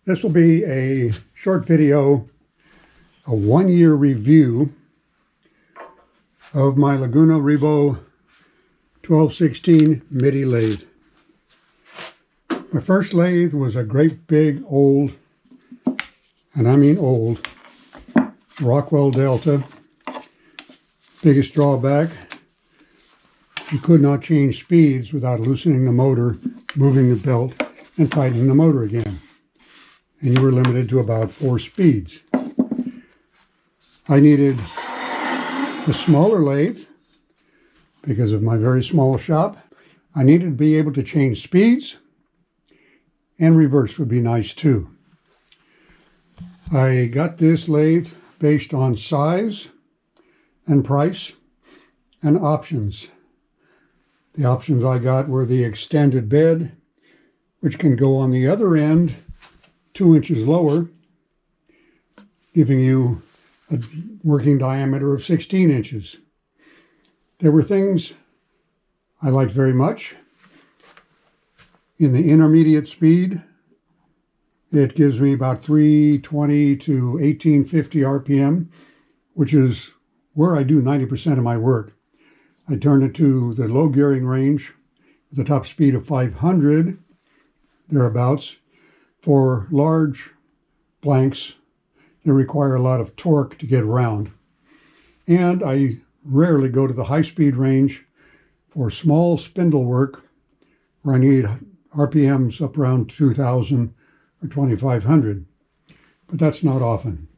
This will be a short video, a 1-year review of my Laguna Revo 1216 MIDI lathe. My first lathe was a great big old, and I mean old, Rockwell Delta. Biggest drawback, you could not change speeds without loosening the motor, moving the belt, and tightening the motor again. And you were limited to about 4 speeds. I needed a smaller lathe because of my very small shop. I needed to be able to change speeds, and reverse would be nice too. I got this lathe based on size and price and options. The options I got were the extended bed, which can go on the other end 2 inches lower, giving you a working diameter of 16 inches. There were things I liked very much. In the intermediate speed, it gives me about 320 to 1850 RPM, which is where I do 90% of my work. I turn it to the low gearing range with a top speed of 500, thereabouts, for large blanks that require a lot of torque to get around. And I rarely go to the high speed range for small spindle work where I need RPMs up around 2000 or 2500, but that's not often.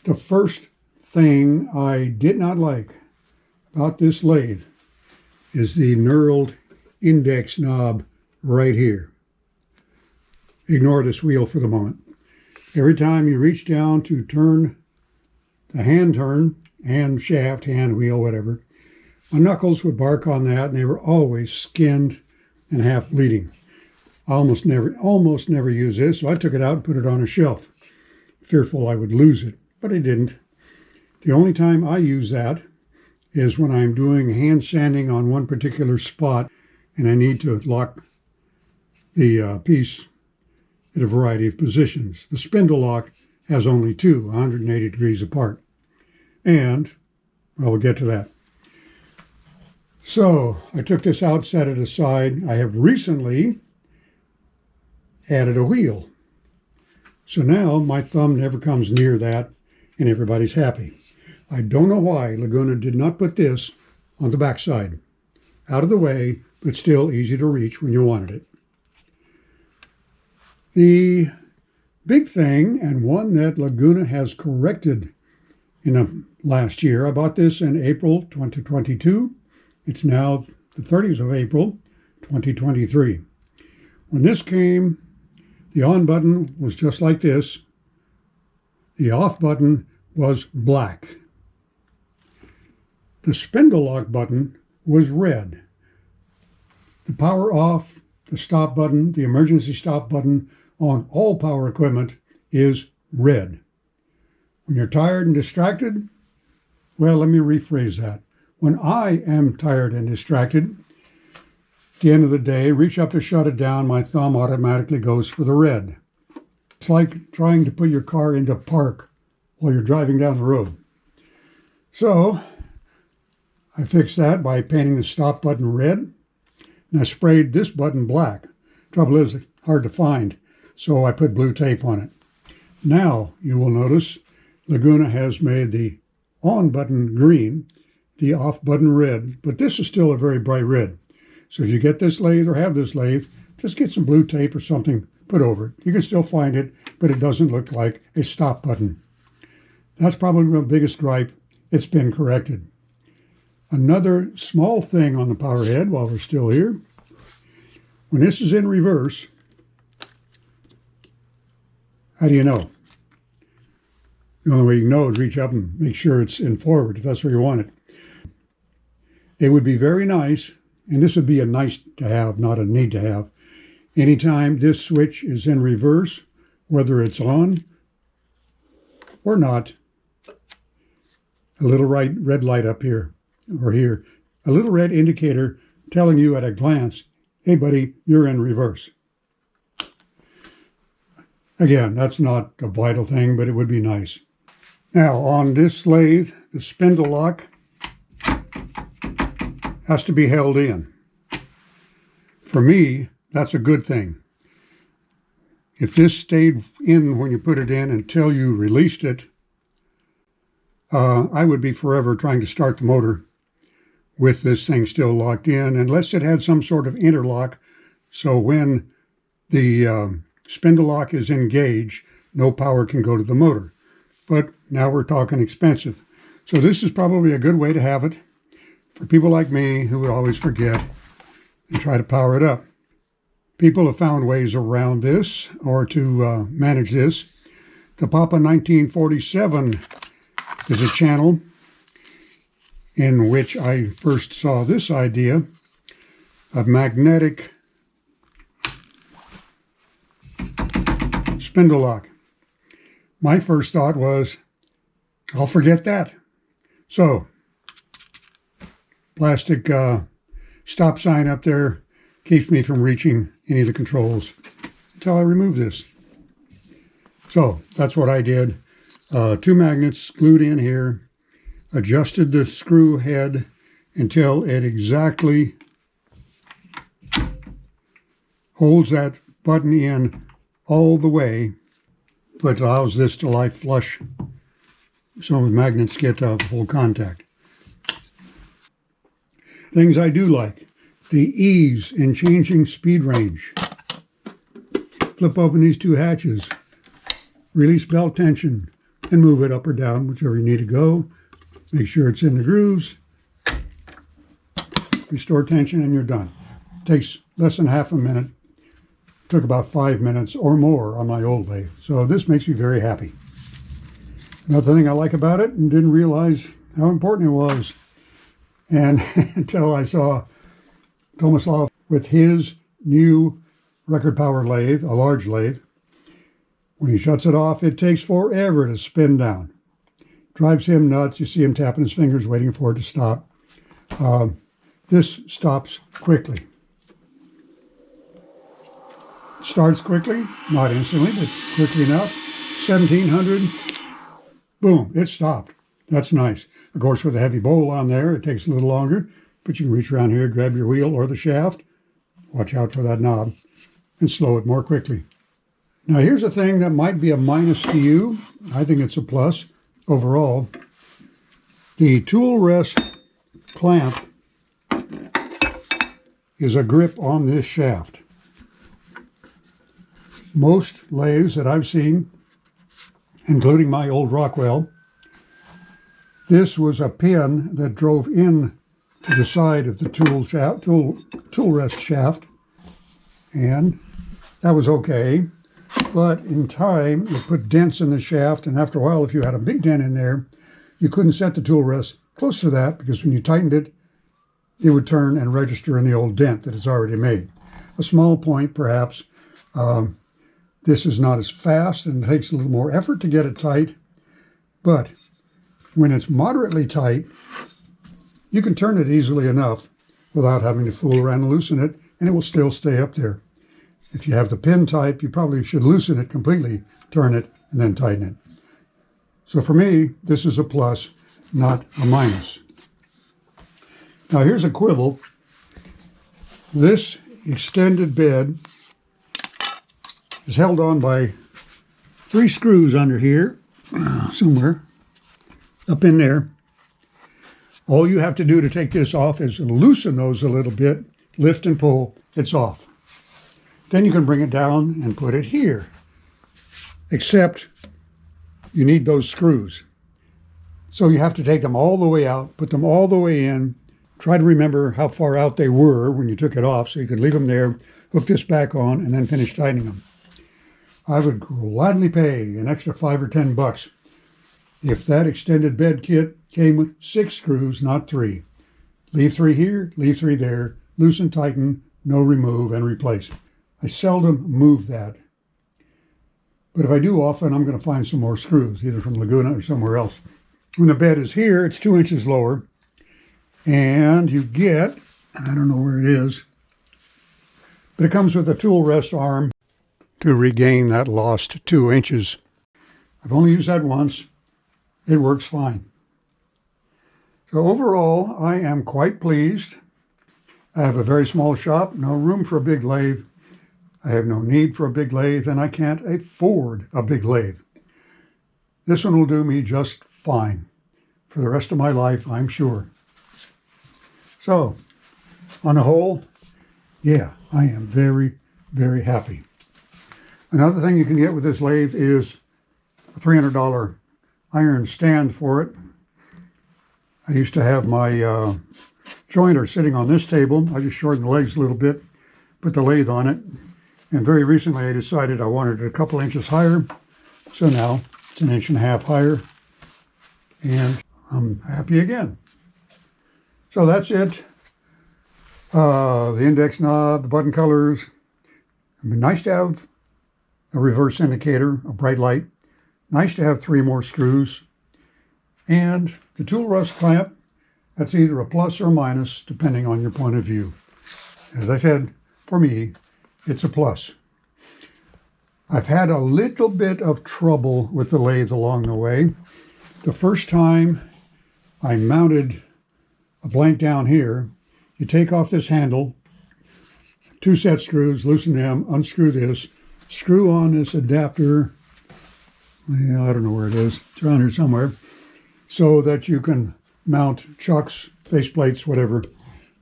The first thing I did not like about this lathe is the knurled index knob right here. Ignore this wheel for the moment. Every time you reach down to turn the hand shaft, hand wheel, whatever, my knuckles would bark on that, and they were always skinned and half bleeding. I almost never use this, so I took it out and put it on a shelf, fearful I would lose it, but I didn't. The only time I use that is when I'm doing hand sanding on one particular spot and I need to lock the piece at a variety of positions. The Spindle Lock has only 2, 180 degrees apart. And I will get to that. So I took this out, set it aside. I have recently added a wheel. So now my thumb never comes near that and everybody's happy. I don't know why Laguna did not put this on the backside. Out of the way, but still easy to reach when you wanted it. The big thing, and one that Laguna has corrected in the last year, I bought this in April 2022. It's now the 30th of April 2023. When this came, the on button was just like this. The off button was black. The Spindle Lock button was red. The power off, the stop button, the emergency stop button on all power equipment is red. When you're tired and distracted, well, let me rephrase that. When I am tired and distracted, at the end of the day, reach up to shut it down, my thumb automatically goes for the red. It's like trying to put your car into park while you're driving down the road. So I fixed that by painting the stop button red, and I sprayed this button black. Trouble is, it's hard to find, so I put blue tape on it. Now you will notice Laguna has made the on button green, the off button red, but this is still a very bright red. So if you get this lathe or have this lathe, just get some blue tape or something put over it. You can still find it, but it doesn't look like a stop button. That's probably my biggest gripe. It's been corrected. Another small thing on the power head while we're still here. When this is in reverse, how do you know? The only way you know is reach up and make sure it's in forward if that's where you want it. It would be very nice, and this would be a nice to have, not a need to have. Anytime this switch is in reverse, whether it's on or not, a little red light up here or here, a little red indicator telling you at a glance, hey buddy, you're in reverse. Again, that's not a vital thing, but it would be nice. Now, on this lathe, the spindle lock has to be held in. For me, that's a good thing. If this stayed in when you put it in until you released it, I would be forever trying to start the motor with this thing still locked in, unless it had some sort of interlock, so when the spindle lock is engaged, no power can go to the motor. But now we're talking expensive. So this is probably a good way to have it for people like me who would always forget and try to power it up. People have found ways around this or to manage this. The Papa 1947 is a channel in which I first saw this idea of magnetic spindle lock. My first thought was, I'll forget that. So, plastic stop sign up there keeps me from reaching any of the controls until I remove this. So, that's what I did. 2 magnets glued in here, adjusted the screw head until it exactly holds that button in all the way, but allows this to lie flush so the magnets get full contact. Things I do like: the ease in changing speed range. Flip open these 2 hatches, release belt tension, and move it up or down, whichever you need to go. Make sure it's in the grooves. Restore tension and you're done. Takes less than half a minute. Took about 5 minutes or more on my old lathe. So this makes me very happy. Another thing I like about it, and didn't realize how important it was, and until I saw Tomislav with his new record power lathe, a large lathe. When he shuts it off, it takes forever to spin down. Drives him nuts. You see him tapping his fingers, waiting for it to stop. This stops quickly. Starts quickly, not instantly, but quickly enough. 1700, boom, it stopped. That's nice. Of course, with a heavy bowl on there, it takes a little longer, but you can reach around here, grab your wheel or the shaft, watch out for that knob, and slow it more quickly. Now, here's a thing that might be a minus to you. I think it's a plus overall. The tool rest clamp is a grip on this shaft. Most lathes that I've seen, including my old Rockwell, this was a pin that drove in to the side of the tool rest shaft, and that was okay. But in time, it put dents in the shaft, and after a while, if you had a big dent in there, you couldn't set the tool rest close to that, because when you tightened it, it would turn and register in the old dent that it's already made. A small point, perhaps. This is not as fast and it takes a little more effort to get it tight, but when it's moderately tight, you can turn it easily enough without having to fool around and loosen it, and it will still stay up there. If you have the pin type, you probably should loosen it completely, turn it, and then tighten it. So for me, this is a plus, not a minus. Now here's a quibble. This extended bed is held on by 3 screws under here, somewhere, up in there. All you have to do to take this off is loosen those a little bit, lift and pull, it's off. Then you can bring it down and put it here. Except you need those screws. So you have to take them all the way out, put them all the way in, try to remember how far out they were when you took it off so you could leave them there, hook this back on, and then finish tightening them. I would gladly pay an extra $5 or $10 if that extended bed kit came with 6 screws, not 3. Leave 3 here, leave 3 there, loosen, tighten, no remove, and replace. I seldom move that. But if I do often, I'm going to find some more screws, either from Laguna or somewhere else. When the bed is here, it's 2 inches lower, and you get, I don't know where it is, but it comes with a tool rest arm to regain that lost 2 inches. I've only used that once. It works fine. So overall, I am quite pleased. I have a very small shop, no room for a big lathe. I have no need for a big lathe, and I can't afford a big lathe. This one will do me just fine for the rest of my life, I'm sure. So, on the whole, yeah, I am very, very happy. Another thing you can get with this lathe is a $300 iron stand for it. I used to have my jointer sitting on this table. I just shortened the legs a little bit, put the lathe on it, and very recently I decided I wanted it a couple inches higher. So now it's 1.5 inches higher, and I'm happy again. So that's it. The index knob, the button colors. It'd be nice to have a reverse indicator, a bright light. Nice to have 3 more screws. And the tool rust clamp, that's either a plus or a minus, depending on your point of view. As I said, for me, it's a plus. I've had a little bit of trouble with the lathe along the way. The first time I mounted a blank down here, you take off this handle, 2 set screws, loosen them, unscrew this, screw on this adapter. Yeah, I don't know where it is. It's around here somewhere. So that you can mount chucks, faceplates, whatever,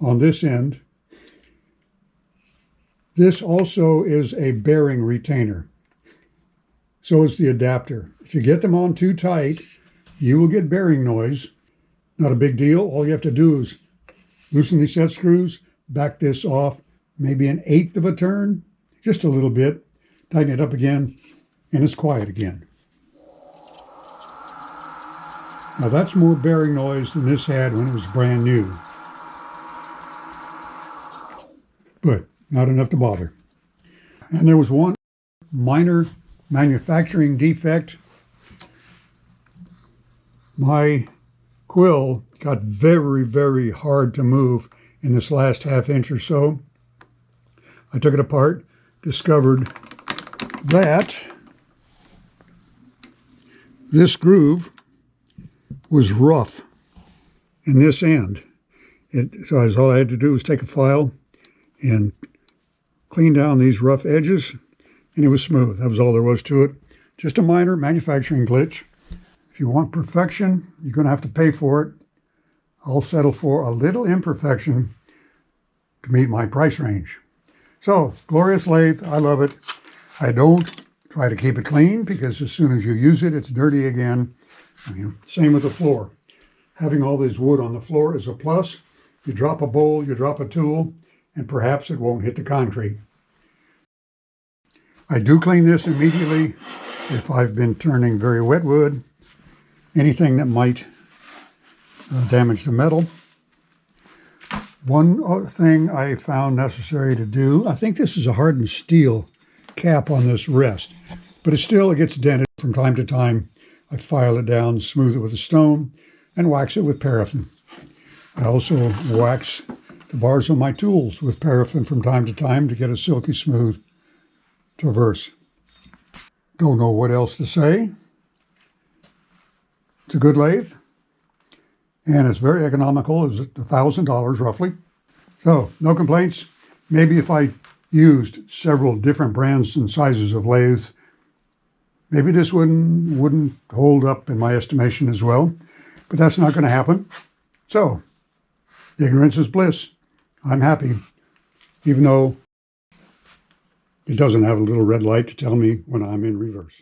on this end. This also is a bearing retainer. So is the adapter. If you get them on too tight, you will get bearing noise. Not a big deal. All you have to do is loosen these set screws, back this off, maybe 1/8 of a turn, just a little bit, tighten it up again, and it's quiet again. Now that's more bearing noise than this had when it was brand new. But not enough to bother. And there was one minor manufacturing defect. My quill got very, very hard to move in this last 1/2 inch or so. I took it apart, discovered that this groove was rough in this end. So all I had to do was take a file and clean down these rough edges, and it was smooth. That was all there was to it. Just a minor manufacturing glitch. If you want perfection, you're going to have to pay for it. I'll settle for a little imperfection to meet my price range. So, glorious lathe. I love it. I don't try to keep it clean because as soon as you use it, it's dirty again. Same with the floor. Having all this wood on the floor is a plus. You drop a bowl, you drop a tool, and perhaps it won't hit the concrete. I do clean this immediately if I've been turning very wet wood, anything that might damage the metal. One other thing I found necessary to do, I think this is a hardened steel cap on this rest, but it gets dented from time to time. I file it down, smooth it with a stone, and wax it with paraffin. I also wax the bars on my tools with paraffin from time to time to get a silky smooth traverse. Don't know what else to say. It's a good lathe, and it's very economical. It's $1,000 roughly. So, no complaints. Maybe if I used several different brands and sizes of lathes, maybe this wouldn't hold up in my estimation as well, but that's not going to happen. So, ignorance is bliss. I'm happy, even though it doesn't have a little red light to tell me when I'm in reverse.